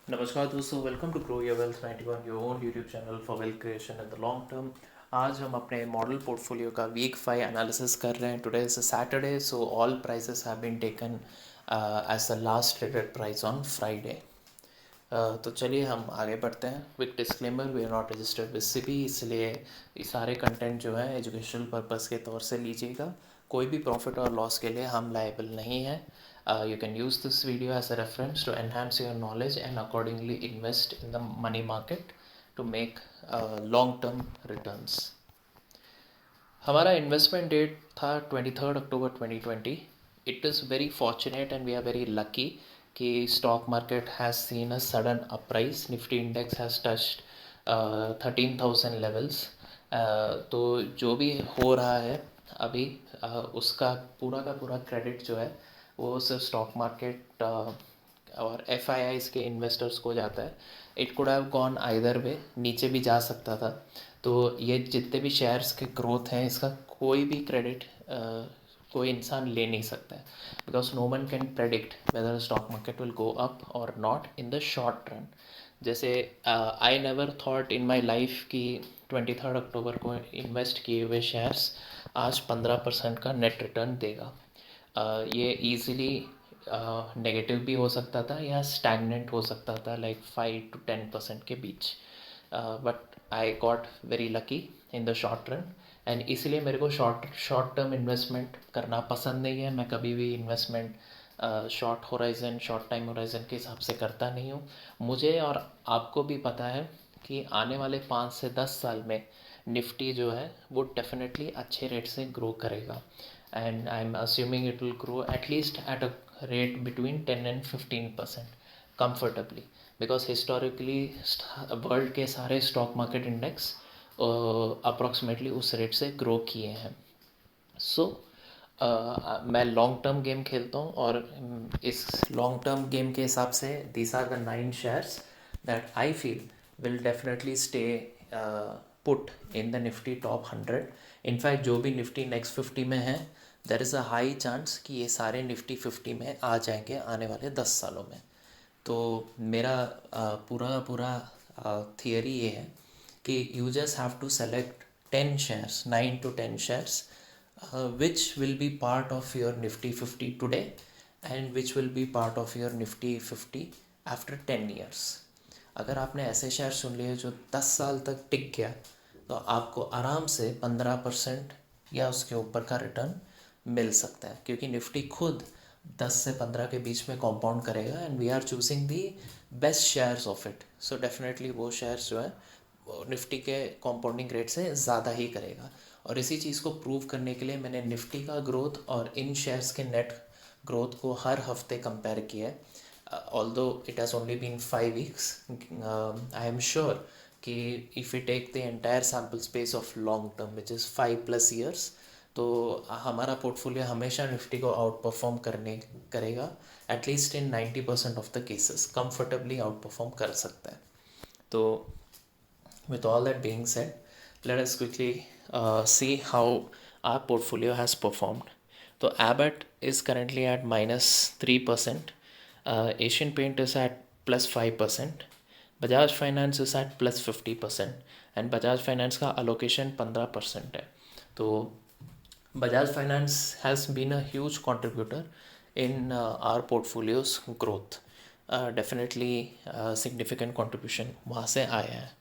नमस्कार दोस्तों, welcome to grow your wealth 91, your own YouTube channel for wealth creation in the long term. आज हम अपने model portfolio का वीक 5 एनालिसिस कर रहे हैं। Today is Saturday, so all prices have been taken as the last traded price on Friday. तो चलिए हम आगे बढ़ते हैं। With disclaimer, we are not registered with SEBI, इसलिए ये सारे कंटेंट जो है एजुकेशनल पर्पस के तौर से लीजिएगा। कोई भी प्रॉफिट और लॉस के लिए हम लायबल नहीं हैं। You can use this video as a reference to enhance your knowledge and accordingly invest in the money market to make long term returns. हमारा इन्वेस्टमेंट डेट था 23 October 2020। It is very fortunate and we are very lucky कि stock market has seen a sudden uprise. Nifty index has touched 13,000 levels. तो जो भी हो रहा है अभी, उसका पूरा का पूरा क्रेडिट जो है वो सिर्फ स्टॉक मार्केट और एफ के इन्वेस्टर्स को जाता है। It could have gone either way, नीचे भी जा सकता था। तो ये जितने भी शेयर्स के ग्रोथ हैं, इसका कोई भी क्रेडिट कोई इंसान ले नहीं सकता है, because no one can predict whether stock market will go up और not in the short run. जैसे I never thought in my life कि 23 अक्टूबर को इन्वेस्ट किए हुए शेयर्स आज 15% का नेट रिटर्न देगा। ये ईज़िली नेगेटिव भी हो सकता था या स्टैगनेंट हो सकता था, लाइक 5 to 10% के बीच। But I got very lucky in the short run, and इसलिए मेरे को शॉर्ट टर्म इन्वेस्टमेंट करना पसंद नहीं है। मैं कभी भी इन्वेस्टमेंट शॉर्ट टाइम होराइजन के हिसाब से करता नहीं हूँ। मुझे और आपको भी पता है कि आने वाले 5 से 10 साल में निफ्टी जो है वो डेफिनेटली अच्छे रेट से ग्रो करेगा, and I M assuming it will grow at least at a rate between 10 and 15% comfortably, because historically world के सारे स्टॉक मार्केट इंडेक्स अप्रॉक्सीमेटली उस रेट से ग्रो किए हैं। सो मैं लॉन्ग टर्म गेम खेलता हूँ, और इस लॉन्ग टर्म गेम के हिसाब से these are the 9 shares that I feel will definitely stay put in the Nifty top 100। In fact जो भी निफ्टी नेक्स्ट 50 में है, there is a high chance कि ये सारे निफ्टी 50 में आ जाएंगे आने वाले 10 सालों में। तो मेरा पूरा थियरी ये है कि you just have to select 10 shares, 9 to 10 shares, which will be part of your Nifty 50 today and which will be part of your Nifty 50 after 10 years. अगर आपने ऐसे शेयर चुन लिए जो 10 साल तक टिक गया, तो आपको आराम से 15% या उसके ऊपर का रिटर्न मिल सकता है, क्योंकि निफ्टी खुद 10 से 15 के बीच में कंपाउंड करेगा, and we are choosing the best shares of it. So definitely वो शेयर्स जो है निफ्टी के कंपाउंडिंग रेट से ज़्यादा ही करेगा। और इसी चीज़ को प्रूव करने के लिए मैंने निफ्टी का ग्रोथ और इन शेयर्स के नेट ग्रोथ को हर हफ्ते कंपेयर किया है। Although it has only been 5 weeks, I am sure कि if you take the entire sample space of long term which is 5+ years, तो हमारा पोर्टफोलियो हमेशा निफ्टी को आउट परफॉर्म करेगा। At least in 90% of the cases comfortably outperform कर सकता है। तो with all that being said, let us quickly see how our portfolio has performed. So Abbott is currently at -3%, Asian Paint is at +5%, Bajaj Finance is at +50%, and Bajaj Finance का allocation 15% है। तो Bajaj Finance has been a huge contributor in our portfolio's growth. Definitely significant contribution वहाँ से आया है।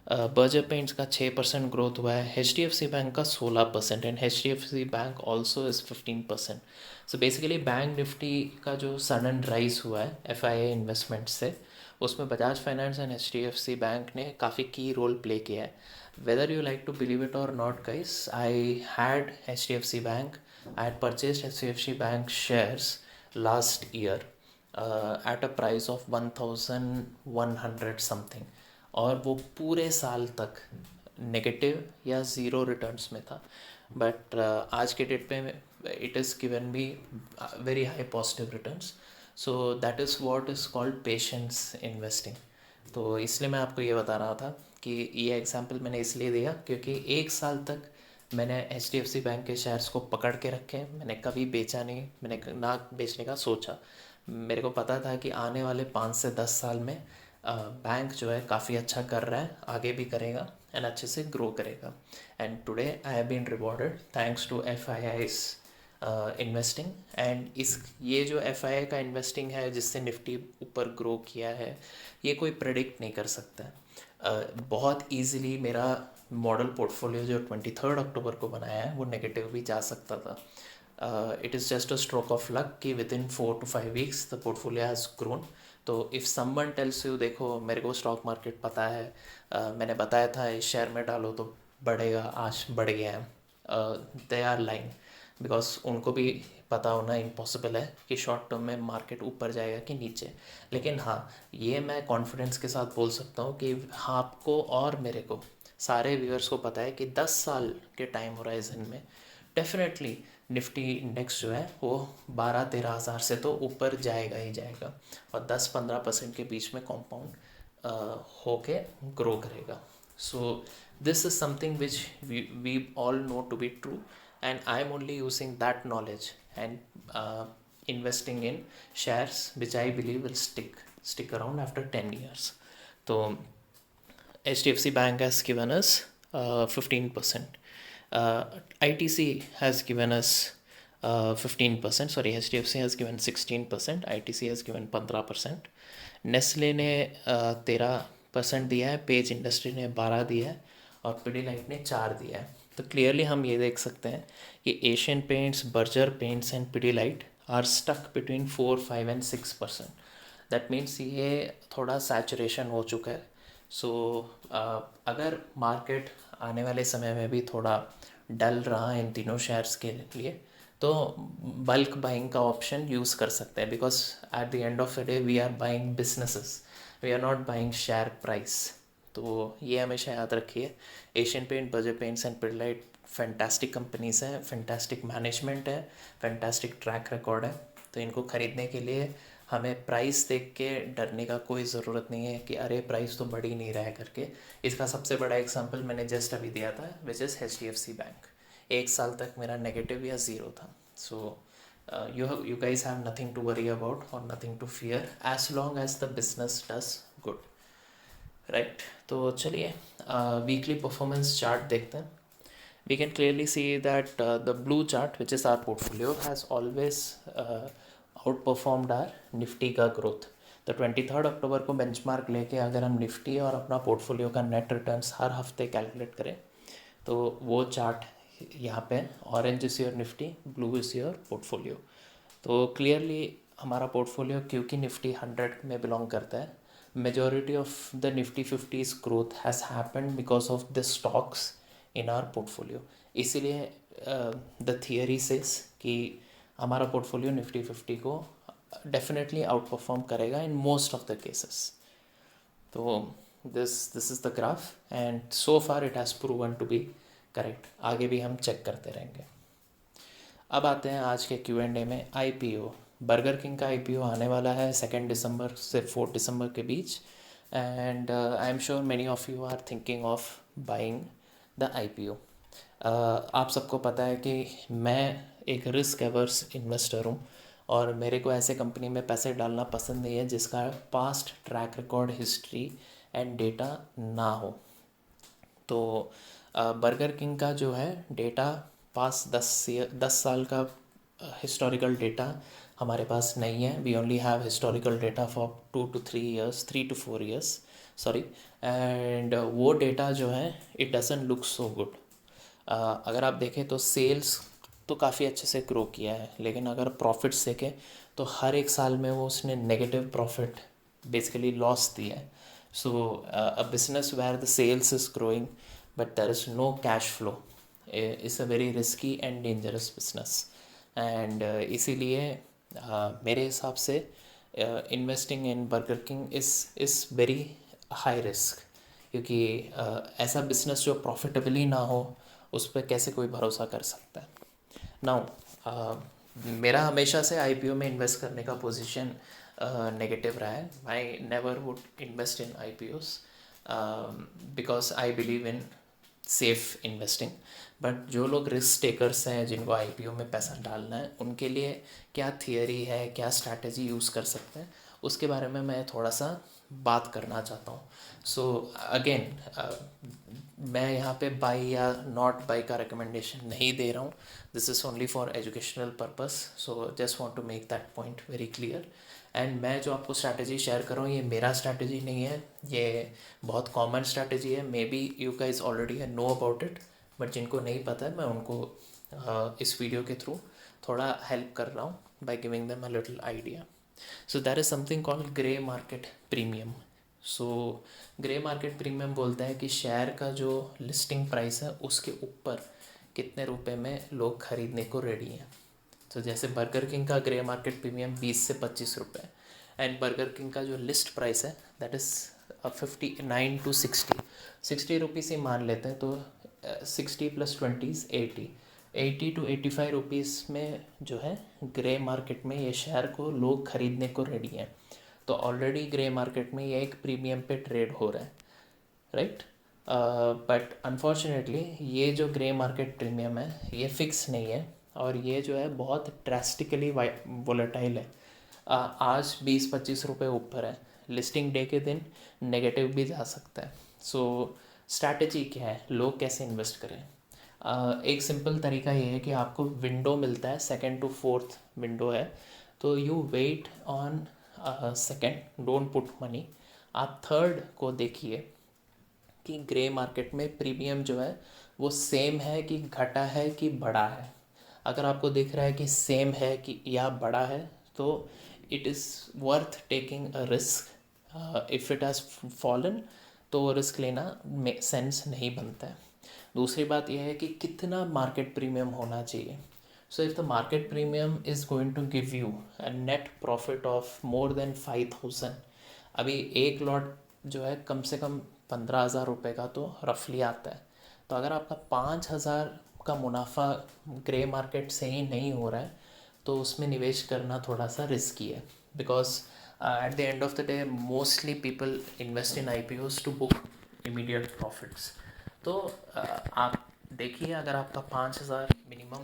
Berger paints का 6% growth हुआ है, HDFC बैंक का 16%, and HDFC bank also is 15%। So basically bank Nifty का जो सडन राइज हुआ है FIA इन्वेस्टमेंट से, उसमें Bajaj finance and HDFC bank ने काफ़ी की रोल प्ले किया है। Whether you like to believe it और not guys, I had HDFC bank, I had purchase HDFC bank shares last year at a price of 1100 something, और वो पूरे साल तक नेगेटिव या ज़ीरो रिटर्न्स में था। बट आज के डेट पे it is given me very high positive returns. So that is what is called patience investing. तो इसलिए मैं आपको ये बता रहा था कि ये एग्जांपल मैंने इसलिए दिया क्योंकि 1 साल तक मैंने HDFC बैंक के शेयर्स को पकड़ के रखे, मैंने कभी बेचा नहीं, मैंने ना बेचने का सोचा। मेरे को पता था कि आने वाले 5 से 10 साल में बैंक जो है काफ़ी अच्छा कर रहा है, आगे भी करेगा एंड अच्छे से ग्रो करेगा. And today I have been rewarded thanks to F I Is investing. And इस ये जो एफ आई आई का इन्वेस्टिंग है जिससे निफ्टी ऊपर ग्रो किया है, ये कोई प्रेडिक्ट नहीं कर सकता है. बहुत ईजिली मेरा मॉडल पोर्टफोलियो जो 23 अक्टूबर को बनाया है वो नेगेटिव भी जा सकता था. It is just a stroke of luck कि within 4 to 5 weeks the portfolio has grown. तो इफ़ समवन टेल्स यू, देखो मेरे को स्टॉक मार्केट पता है, मैंने बताया था इस शेयर में डालो तो बढ़ेगा, आज बढ़ गया है, दे आर लाइंग. बिकॉज उनको भी पता होना इम्पॉसिबल है कि शॉर्ट टर्म में मार्केट ऊपर जाएगा कि नीचे. लेकिन हाँ, ये मैं कॉन्फिडेंस के साथ बोल सकता हूँ कि हाँ, आपको और मेरे को, सारे व्यूअर्स को पता है कि 10 साल के टाइम होराइजन में डेफिनेटली निफ्टी इंडेक्स जो है वो 12-13 हज़ार से तो ऊपर जाएगा ही जाएगा, और 10-15% के बीच में कॉम्पाउंड होके ग्रो करेगा. So this is something which we all know to be true, and I am only using that knowledge and investing in shares which I believe will stick around after 10 years. So HDFC Bank has given us 15%. ITC has given us 15%. Sorry, HDFC has given 16%. ITC has given 15%. Nestle ने 13% दिया है, page industry ने 12 दिया है, और पिडीलाइट ने 4 दिया है. तो क्लियरली हम ये देख सकते हैं कि Asian Paints, Berger paints and Pidilite are stuck between 4, 5 and 6%. That means ये थोड़ा सैचुरेशन हो चुका है. सो अगर मार्केट आने वाले समय में भी थोड़ा डल रहा है इन तीनों शेयर्स के लिए, तो बल्क बाइंग का ऑप्शन यूज़ कर सकते हैं. Because at the end of the day we are buying businesses, we are not buying share price. तो ये हमेशा याद रखिए. Asian Paint, Berger paints and Pidilite fantastic companies हैं, फैंटास्टिक मैनेजमेंट है, फैंटास्टिक ट्रैक रिकॉर्ड है. तो इनको ख़रीदने के लिए हमें प्राइस देख के डरने का कोई ज़रूरत नहीं है कि अरे प्राइस तो बढ़ ही नहीं रहा है करके. इसका सबसे बड़ा एग्जांपल मैंने जस्ट अभी दिया था, विच इज़ HDFC बैंक. 1 साल तक मेरा नेगेटिव या ज़ीरो था. सो you guys have nothing to worry about or nothing to fear as long as the business does good, right? तो चलिए वीकली परफॉर्मेंस चार्ट देखते हैं. We can clearly see that the blue chart, which is our portfolio, has always outperformed our Nifty का growth. तो 23 अक्टूबर को benchmark लेके अगर हम निफ्टी और अपना पोर्टफोलियो का नेट रिटर्न्स हर हफ्ते कैलकुलेट करें, तो वो चार्ट यहाँ पे orange is your Nifty, blue is your portfolio. तो क्लियरली हमारा पोर्टफोलियो, क्योंकि निफ्टी 100 में बिलोंग करता है, majority of the Nifty 50's growth has happened because of the stocks in our portfolio. इसीलिए द थियरी सेज कि हमारा पोर्टफोलियो निफ्टी 50 को डेफिनेटली आउट परफॉर्म करेगा in most of the cases. तो this is the graph and so far it has proven to be correct. आगे भी हम check करते रहेंगे. अब आते हैं आज के Q&A में. IPO, बर्गर किंग का IPO आने वाला है 2 दिसंबर से 4 दिसंबर के बीच, and I am sure many of you are thinking of buying the IPO. आप सबको पता है कि मैं एक रिस्क एवर्स इन्वेस्टर हूँ, और मेरे को ऐसे कंपनी में पैसे डालना पसंद नहीं है जिसका past track record, history and data ना हो. तो बर्गर किंग का जो है डेटा, पास 10 साल का हिस्टोरिकल डेटा हमारे पास नहीं है. We only have historical data for 2 to 3 years, 3 to 4 years, sorry. And वो डेटा जो है it doesn't look so good. अगर आप देखें तो सेल्स तो काफ़ी अच्छे से ग्रो किया है, लेकिन अगर प्रॉफिट्स देखें तो हर एक साल में वो उसने नेगेटिव प्रॉफिट, बेसिकली लॉस दिया है. So a business where the sales is growing but there is no cash flow is a very risky and dangerous business. And इसीलिए मेरे हिसाब से investing in Burger King is very high risk, क्योंकि ऐसा business जो profitably ना हो उस पर कैसे कोई भरोसा कर सकता है. नाउ मेरा हमेशा से IPO में इन्वेस्ट करने का पोजीशन नेगेटिव रहा है. I never would invest in IPOs because I believe in safe investing. But जो लोग रिस्क टेकर्स हैं, जिनको IPO में पैसा डालना है, उनके लिए क्या थियरी है, क्या स्ट्रैटेजी यूज़ कर सकते हैं, उसके बारे में मैं थोड़ा सा बात करना चाहता हूँ. सो अगेन मैं यहाँ पे बाई या नॉट बाई का रिकमेंडेशन नहीं दे रहा हूँ. This is only for educational purpose. So just want to make that point very clear. And मैं जो आपको स्ट्रैटेजी शेयर कर रहा हूँ ये मेरा स्ट्रैटेजी नहीं है, ये बहुत कॉमन स्ट्रैटेजी है. May be you guys already know about it, but जिनको नहीं पता है मैं उनको इस वीडियो के थ्रू थोड़ा हेल्प कर रहा हूँ by giving them a little idea. So that is something called grey market premium. So grey market premium बोलता है कि शेयर का जो लिस्टिंग प्राइस है उसके ऊपर कितने रुपए में लोग खरीदने को रेडी हैं. तो जैसे बर्गर किंग का ग्रे मार्केट प्रीमियम 20 से 25 रुपये, एंड बर्गर किंग का जो लिस्ट प्राइस है दैट इज़ 59 टू 60 रुपीज़ ही मान लेते हैं. तो 60 प्लस 20 इज़ 80 टू 85 रुपीज़ में जो है ग्रे मार्केट में ये शेयर को लोग खरीदने को रेडी हैं. तो ऑलरेडी ग्रे मार्केट में ये एक प्रीमियम पे ट्रेड हो रहा है, राइट. बट अनफॉर्चुनेटली ये जो ग्रे मार्केट प्रीमियम है ये फिक्स नहीं है, और ये जो है बहुत ड्रास्टिकली वोलेटाइल है. आज 20-25 रुपये ऊपर है, लिस्टिंग डे के दिन नेगेटिव भी जा सकता है. सो स्ट्रैटेजी क्या है, लोग कैसे इन्वेस्ट करें. एक सिंपल तरीका ये है कि आपको विंडो मिलता है, सेकंड टू फोर्थ विंडो है, तो you wait on second, don't put money. आप थर्ड को देखिए कि ग्रे मार्केट में प्रीमियम जो है वो सेम है कि घटा है कि बढ़ा है. अगर आपको दिख रहा है कि सेम है कि या बढ़ा है तो it is worth taking a risk. If it has fallen तो वो रिस्क लेना सेंस नहीं बनता है. दूसरी बात यह है कि कितना मार्केट प्रीमियम होना चाहिए. So if the market premium is going to give you a net profit of more than 5,000, अभी एक लॉट जो है कम से कम 15,000 रुपये का तो रफली आता है. तो अगर आपका 5,000 का मुनाफा ग्रे मार्केट से ही नहीं हो रहा है तो उसमें निवेश करना थोड़ा सा रिस्की है. Because at the end of the day mostly people invest in IPOs to book immediate profits. तो आप देखिए अगर आपका 5,000 मिनिमम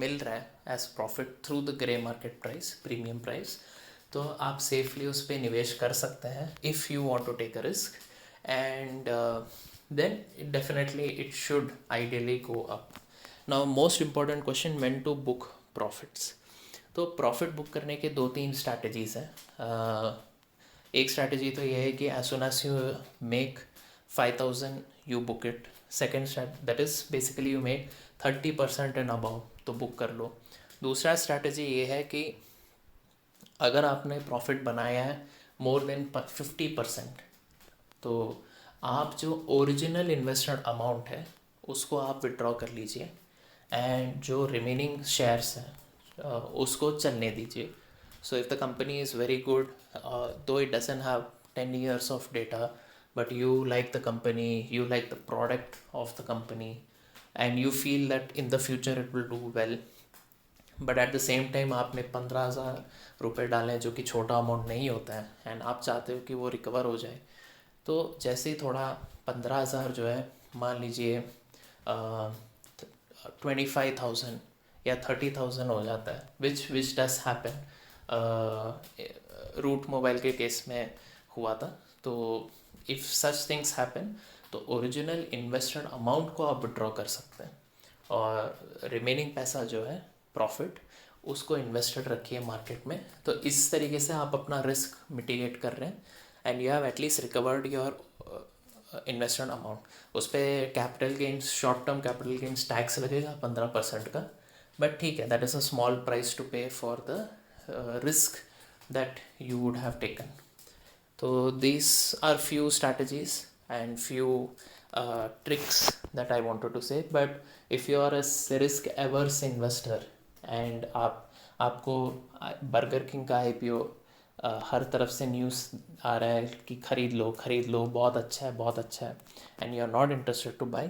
मिल रहा है as profit through the grey market price, premium price, तो आप सेफली उस पर निवेश कर सकते हैं if you want to take a risk. And then definitely it should ideally go up. Now most important question, when to book profits. तो profit book करने के 2-3 स्ट्रैटेजीज़ हैं. एक स्ट्रैटेजी तो ये है कि as soon as you make 5,000 you book it. Second that is basically you make 30% and about तो बुक कर लो. दूसरा स्ट्रैटेजी ये है कि अगर आपने प्रॉफिट बनाया है मोर देन 50%, तो आप जो ओरिजिनल इन्वेस्टेड अमाउंट है उसको आप विड्रॉ कर लीजिए, एंड जो रिमेनिंग शेयर्स हैं उसको चलने दीजिए. So if the company is very good, though it doesn't have 10 years of data, but you like the company, you like the product of the company, and you feel that in the future it will do well, but at the same time आपने 15,000 रुपये डालें जो कि छोटा amount नहीं होता है, and आप चाहते हो कि वो रिकवर हो जाए. तो जैसे ही थोड़ा 15,000 जो है मान लीजिए 25,000 या 30,000 हो जाता है, which does happen. Route Mobile के केस में हुआ था. तो इफ़ सच थिंग्स हैपन तो ओरिजिनल इन्वेस्टेड अमाउंट को आप विड्रॉ कर सकते हैं, और रिमेनिंग पैसा जो है प्रॉफिट उसको इन्वेस्टेड रखिए मार्केट में. तो इस तरीके से आप अपना रिस्क मिटिगेट कर रहे हैं, and you have at least recovered your invested amount. उस पर capital gains, short term capital gains tax लगेगा 15% का, बट ठीक है, that is a small price to pay for the risk that you would have taken. So these are few strategies and few tricks that I wanted to say. But if you are a risk averse investor and आपको burger king का IPO हर तरफ से news आ रहा है कि खरीद लो बहुत अच्छा है, बहुत अच्छा है, and you are not interested to buy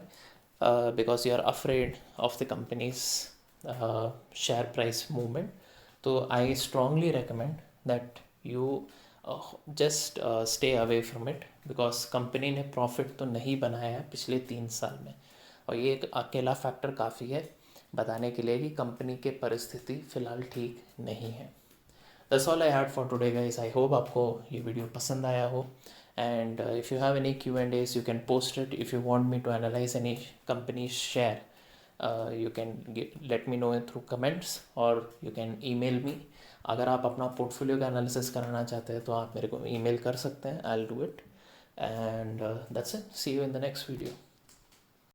because you are afraid of the company's share price movement, तो I strongly recommend that you just stay away from it. Because company ने प्रॉफिट तो नहीं बनाया है पिछले 3 साल में, और ये एक अकेला फैक्टर काफ़ी है बताने के लिए कि कंपनी के परिस्थिति फ़िलहाल ठीक नहीं है. That's all I had for today guys. I hope आपको ये वीडियो पसंद आया हो. And if you have any Q&As, you can post it. If you want me to analyze any company's share, you can let me know it through comments, or you can email me. अगर आप अपना portfolio का analysis कराना चाहते हैं तो आप मेरे को ईमेल कर सकते हैं. I'll do it. And that's it. See you in the next video.